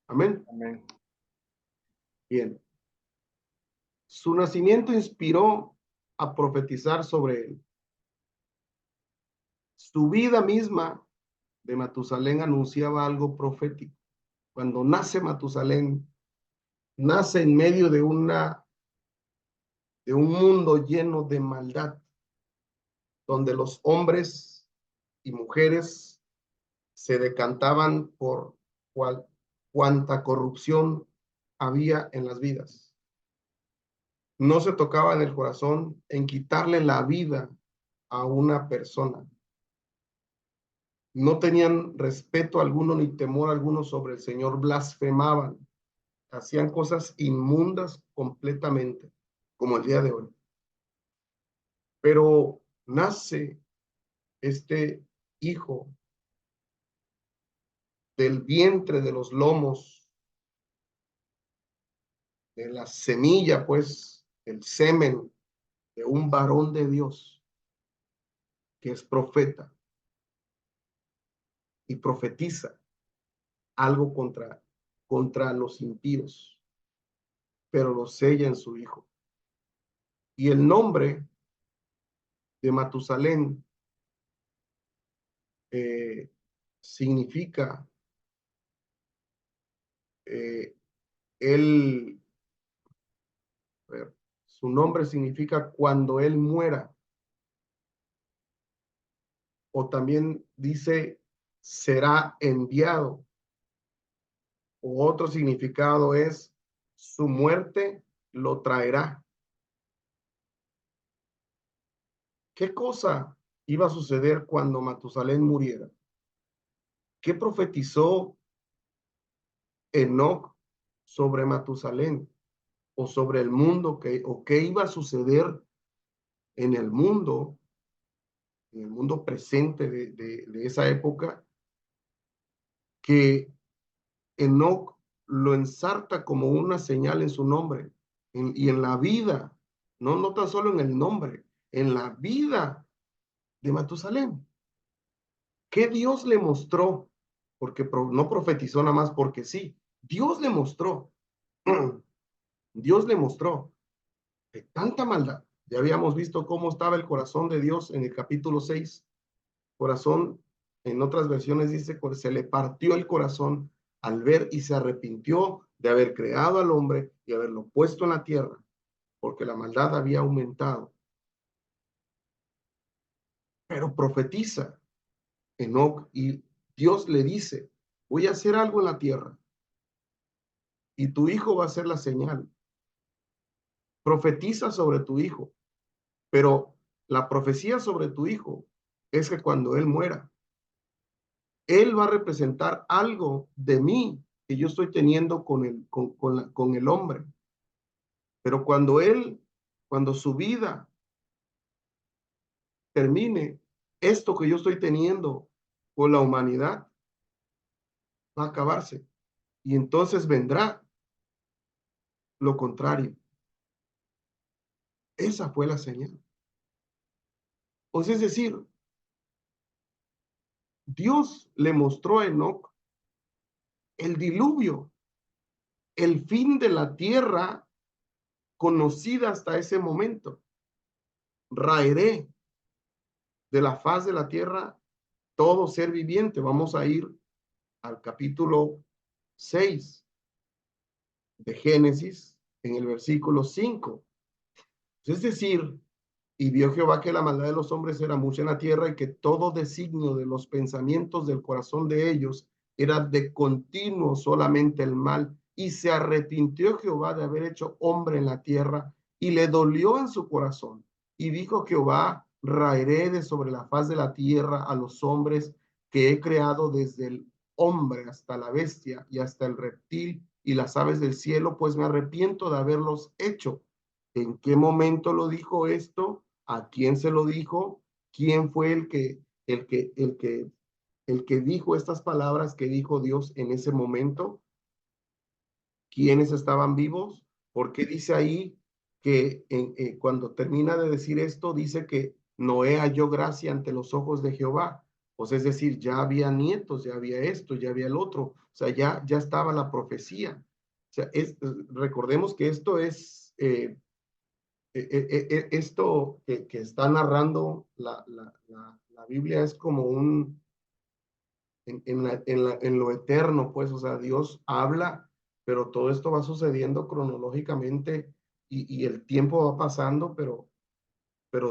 Amén. Amén. Bien. Su nacimiento inspiró a profetizar sobre él. Su vida misma de Matusalén anunciaba algo profético. Cuando nace Matusalén, nace en medio de un mundo lleno de maldad, donde los hombres y mujeres se decantaban por cuanta corrupción había en las vidas. No se tocaba en el corazón en quitarle la vida a una persona. No tenían respeto alguno ni temor alguno sobre el Señor, blasfemaban, hacían cosas inmundas completamente, como el día de hoy. Pero nace este hijo del vientre de los lomos, de la semilla, pues, el semen de un varón de Dios que es profeta y profetiza algo contra los impíos, pero lo sella en su hijo. Y el nombre de Matusalén significa él, su nombre significa cuando él muera, o también dice será enviado, o otro significado es su muerte lo traerá. ¿Qué cosa iba a suceder cuando Matusalén muriera? ¿Qué profetizó Enoc sobre Matusalén o sobre el mundo o qué iba a suceder en el mundo presente de esa época, que Enoc lo ensarta como una señal en su nombre y en la vida, no tan solo en el nombre, en la vida de Matusalén? ¿Qué Dios le mostró? Porque no profetizó nada más porque sí. Dios le mostró. Dios le mostró de tanta maldad. Ya habíamos visto cómo estaba el corazón de Dios en el capítulo 6. Corazón, en otras versiones dice, se le partió el corazón al ver y se arrepintió de haber creado al hombre y haberlo puesto en la tierra, porque la maldad había aumentado. Pero profetiza Enoc y Dios le dice, voy a hacer algo en la tierra. y tu hijo va a ser la señal. Profetiza sobre tu hijo, pero la profecía sobre tu hijo es que cuando él muera, él va a representar algo de mí que yo estoy teniendo con el hombre. Pero cuando su vida termine, esto que yo estoy teniendo con la humanidad va a acabarse. Y entonces vendrá lo contrario. Esa fue la señal. O sea, es decir, Dios le mostró a Enoc el diluvio, el fin de la tierra conocida hasta ese momento. Raeré de la faz de la tierra todo ser viviente. Vamos a ir al capítulo 6 de Génesis, en el versículo 5. Es decir, y vio Jehová que la maldad de los hombres era mucha en la tierra y que todo designio de los pensamientos del corazón de ellos era de continuo solamente el mal. Y se arrepintió Jehová de haber hecho hombre en la tierra y le dolió en su corazón. Y dijo Jehová, raeré de sobre la faz de la tierra a los hombres que he creado desde el hombre hasta la bestia y hasta el reptil y las aves del cielo, pues me arrepiento de haberlos hecho. ¿En qué momento lo dijo esto? ¿A quién se lo dijo? ¿Quién fue el que dijo estas palabras que dijo Dios en ese momento? ¿Quiénes estaban vivos? Porque dice ahí que cuando termina de decir esto, dice que Noé halló gracia ante los ojos de Jehová. Pues es decir, ya había nietos, ya había esto, ya había el otro. O sea, ya estaba la profecía. O sea, recordemos que esto es esto que está narrando la Biblia es como en lo eterno, pues, o sea, Dios habla, pero todo esto va sucediendo cronológicamente y el tiempo va pasando, pero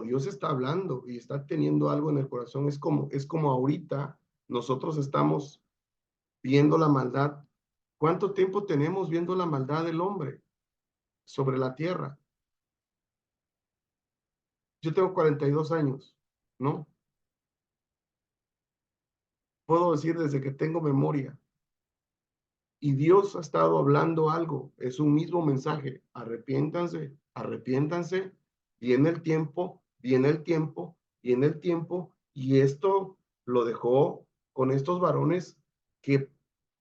Dios está hablando y está teniendo algo en el corazón. Es como ahorita nosotros estamos viendo la maldad. ¿Cuánto tiempo tenemos viendo la maldad del hombre sobre la tierra? Yo tengo 42 años, ¿no? Puedo decir desde que tengo memoria. Y Dios ha estado hablando algo, es un mismo mensaje, arrepiéntanse, arrepiéntanse, viene el tiempo, viene el tiempo, viene el tiempo, y esto lo dejó con estos varones que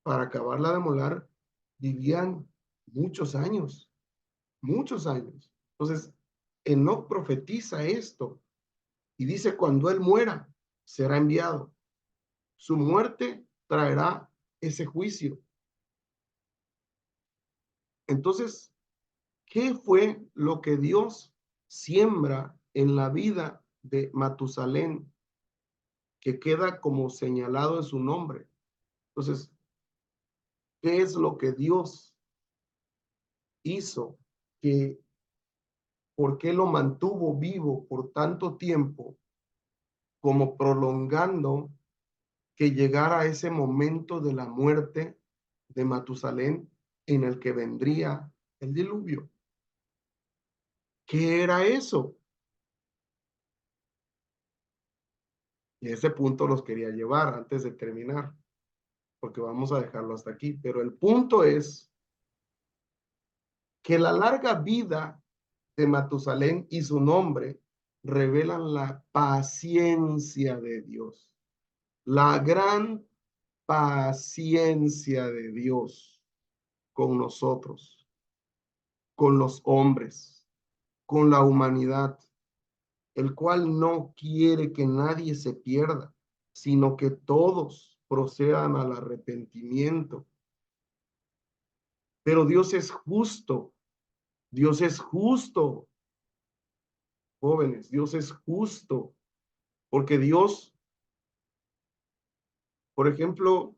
para acabarla de molar vivían muchos años, muchos años. Entonces, Enoc profetiza esto y dice, cuando él muera, será enviado. Su muerte traerá ese juicio. Entonces, ¿qué fue lo que Dios siembra en la vida de Matusalén, que queda como señalado en su nombre? Entonces, ¿qué es lo que Dios hizo? Que, ¿por qué lo mantuvo vivo por tanto tiempo, como prolongando que llegara ese momento de la muerte de Matusalén en el que vendría el diluvio? ¿Qué era eso? Y ese punto los quería llevar antes de terminar, porque vamos a dejarlo hasta aquí. Pero el punto es que la larga vida de Matusalén y su nombre revelan la paciencia de Dios, la gran paciencia de Dios con nosotros, con los hombres, con la humanidad, el cual no quiere que nadie se pierda, sino que todos procedan al arrepentimiento. Pero Dios es justo, jóvenes, Dios es justo, porque Dios, por ejemplo,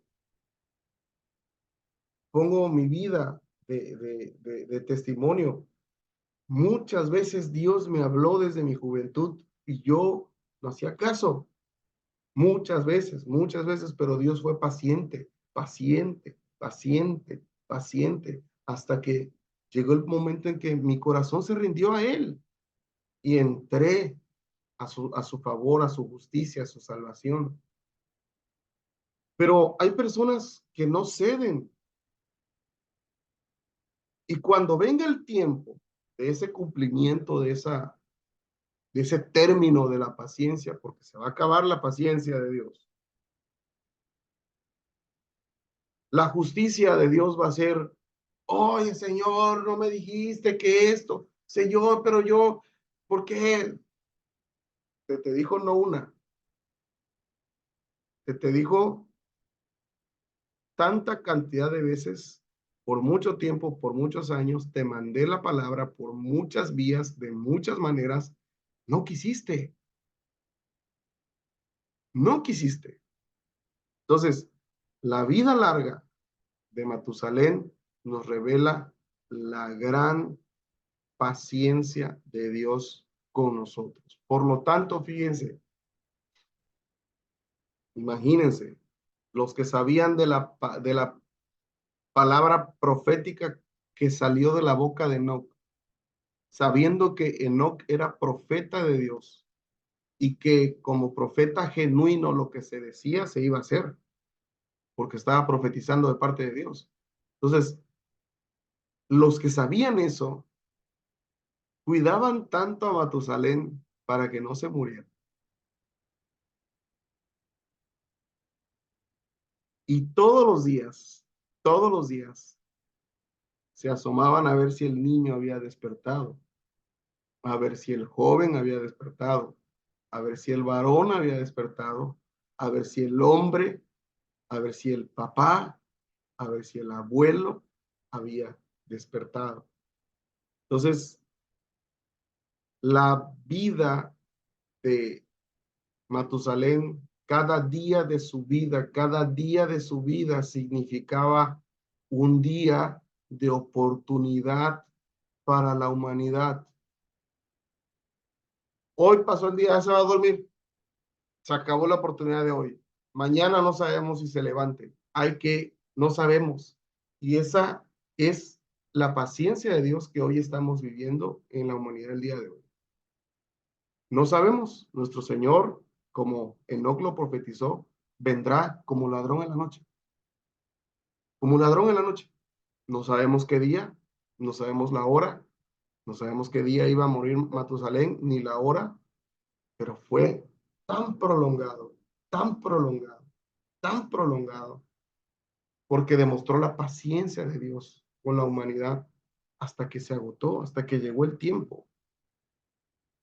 pongo mi vida de testimonio. Muchas veces Dios me habló desde mi juventud y yo no hacía caso. Muchas veces, pero Dios fue paciente, paciente, paciente, paciente, hasta que llegó el momento en que mi corazón se rindió a Él y entré a su favor, a su justicia, a su salvación. Pero hay personas que no ceden. Y cuando venga el tiempo de ese cumplimiento, de ese término de la paciencia, porque se va a acabar la paciencia de Dios, la justicia de Dios va a ser, oye, Señor, no me dijiste que esto, Señor, pero yo, ¿por qué? Te dijo no una, te dijo tanta cantidad de veces, por mucho tiempo, por muchos años, te mandé la palabra por muchas vías, de muchas maneras, no quisiste, no quisiste. Entonces, la vida larga de Matusalén nos revela la gran paciencia de Dios con nosotros. Por lo tanto, fíjense, imagínense, los que sabían de la palabra profética que salió de la boca de Enoc, sabiendo que Enoc era profeta de Dios y que como profeta genuino lo que se decía se iba a hacer, porque estaba profetizando de parte de Dios. Entonces, los que sabían eso, cuidaban tanto a Matusalén para que no se muriera. Y todos los días, se asomaban a ver si el niño había despertado, a ver si el joven había despertado, a ver si el varón había despertado, a ver si el hombre, a ver si el papá, a ver si el abuelo había despertado. Entonces, la vida de Matusalén, cada día de su vida significaba un día de oportunidad para la humanidad. Hoy pasó el día, ya se va a dormir, se acabó la oportunidad de hoy. Mañana no sabemos si se levante. No sabemos. Y esa es la paciencia de Dios que hoy estamos viviendo en la humanidad el día de hoy. No sabemos, nuestro Señor, como Enoc lo profetizó, vendrá como ladrón en la noche. Como ladrón en la noche. No sabemos qué día, no sabemos la hora, no sabemos qué día iba a morir Matusalén, ni la hora, pero fue tan prolongado, tan prolongado, tan prolongado, porque demostró la paciencia de Dios con la humanidad hasta que se agotó, hasta que llegó el tiempo.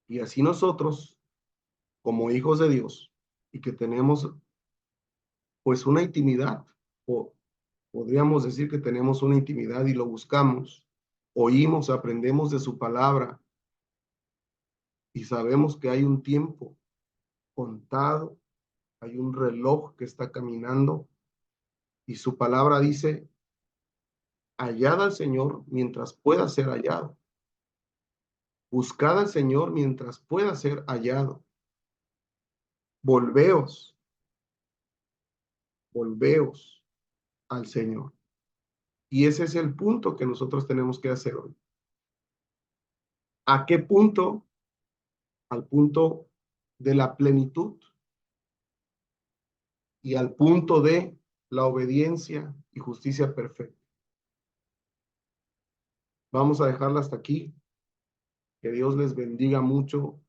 Y así nosotros, como hijos de Dios, y que tenemos pues una intimidad, o podríamos decir que tenemos una intimidad y lo buscamos, oímos, aprendemos de su palabra y sabemos que hay un tiempo contado, hay un reloj que está caminando y su palabra dice, hallad al Señor mientras pueda ser hallado. Buscad al Señor mientras pueda ser hallado. Volveos, volveos al Señor. Y ese es el punto que nosotros tenemos que hacer hoy. ¿A qué punto? Al punto de la plenitud y al punto de la obediencia y justicia perfecta. Vamos a dejarla hasta aquí. Que Dios les bendiga mucho.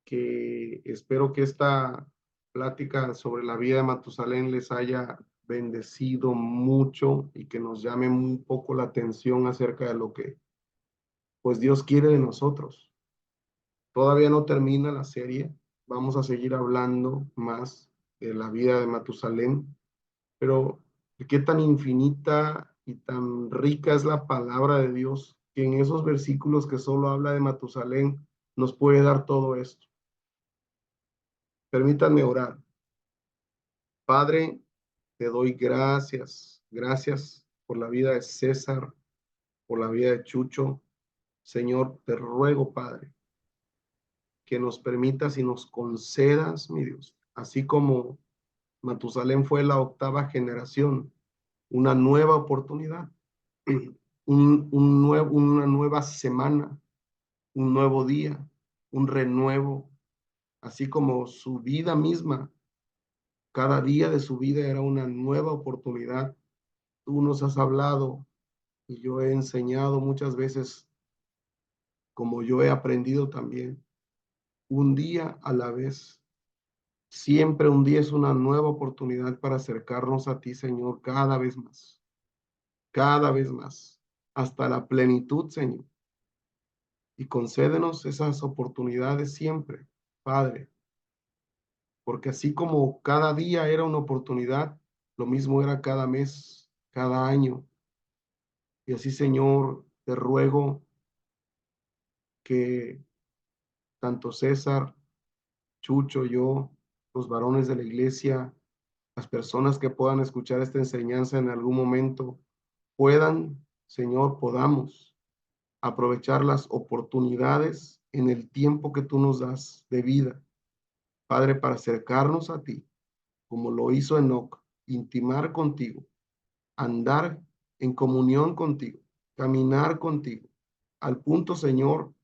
Que espero que esta plática sobre la vida de Matusalén les haya bendecido mucho y que nos llame un poco la atención acerca de lo que pues Dios quiere de nosotros. Todavía no termina la serie. Vamos a seguir hablando más de la vida de Matusalén, pero qué tan infinita y tan rica es la palabra de Dios que en esos versículos que solo habla de Matusalén nos puede dar todo esto. Permítanme orar. Padre, te doy gracias, gracias por la vida de César, por la vida de Chucho. Señor, te ruego, Padre, que nos permitas y nos concedas, mi Dios, así como Matusalén fue la octava generación, una nueva oportunidad una nueva semana, un nuevo día, un renuevo, así como su vida misma, cada día de su vida era una nueva oportunidad. Tú nos has hablado y yo he enseñado muchas veces, como yo he aprendido también, un día a la vez. Siempre un día es una nueva oportunidad para acercarnos a ti, Señor, cada vez más, hasta la plenitud, Señor. Y concédenos esas oportunidades siempre, Padre, porque así como cada día era una oportunidad, lo mismo era cada mes, cada año. Y así, Señor, te ruego que tanto César, Chucho, yo, los varones de la iglesia, las personas que puedan escuchar esta enseñanza en algún momento, puedan, Señor, podamos aprovechar las oportunidades en el tiempo que tú nos das de vida, Padre, para acercarnos a ti, como lo hizo Enoc, intimar contigo, andar en comunión contigo, caminar contigo, al punto, Señor,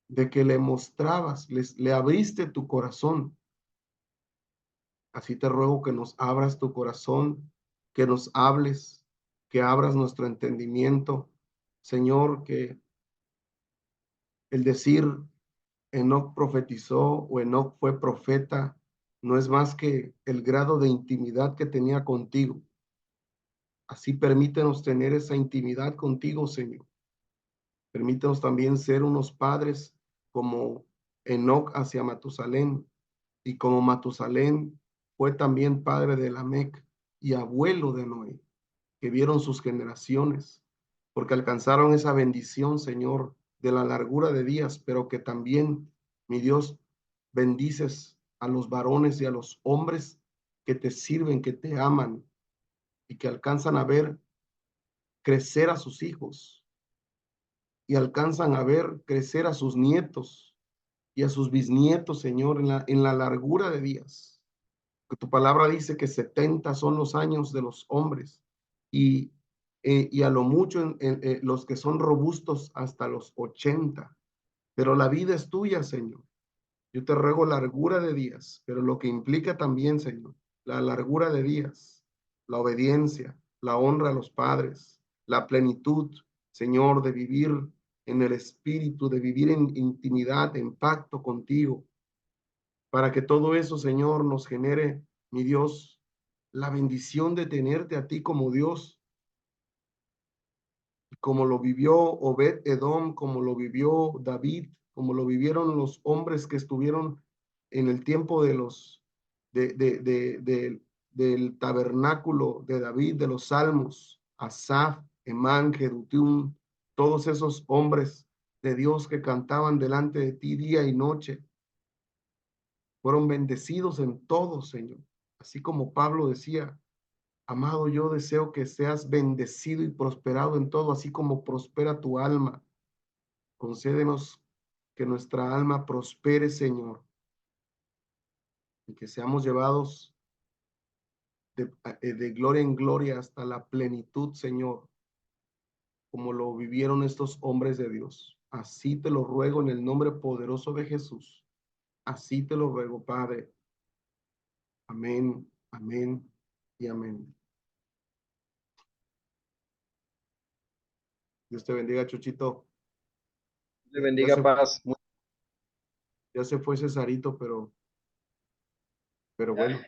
de que le mostrabas, le abriste tu corazón. Así te ruego que nos abras tu corazón, que nos hables, que abras nuestro entendimiento. Señor, que el decir Enoc profetizó o Enoc fue profeta no es más que el grado de intimidad que tenía contigo. Así permítenos tener esa intimidad contigo, Señor. Permítenos también ser unos padres como Enoc hacia Matusalén, y como Matusalén fue también padre de Lamec y abuelo de Noé, que vieron sus generaciones, porque alcanzaron esa bendición, Señor, de la largura de días, pero que también, mi Dios, bendices a los varones y a los hombres que te sirven, que te aman y que alcanzan a ver crecer a sus hijos y alcanzan a ver crecer a sus nietos y a sus bisnietos, Señor, en la largura de días. Que tu palabra dice que 70 son los años de los hombres y, y a lo mucho los que son robustos hasta los 80. Pero la vida es tuya, Señor. Yo te ruego largura de días, pero lo que implica también, Señor, la largura de días, la obediencia, la honra a los padres, la plenitud, Señor, de vivir en el espíritu, de vivir en intimidad, en pacto contigo, para que todo eso, Señor, nos genere, mi Dios, la bendición de tenerte a ti como Dios, como lo vivió Obed Edom, como lo vivió David, como lo vivieron los hombres que estuvieron en el tiempo de los del tabernáculo de David, de los salmos, Asaf, Emán, Jedutum, todos esos hombres de Dios que cantaban delante de ti día y noche, fueron bendecidos en todo, Señor. Así como Pablo decía, amado, yo deseo que seas bendecido y prosperado en todo, así como prospera tu alma. Concédenos que nuestra alma prospere, Señor, y que seamos llevados de gloria en gloria hasta la plenitud, Señor, como lo vivieron estos hombres de Dios. Así te lo ruego en el nombre poderoso de Jesús. Así te lo ruego, Padre. Amén, amén y amén. Dios te bendiga, Chuchito. Le Ya bendiga, se, paz. ya se fue Cesarito, pero Ya. bueno.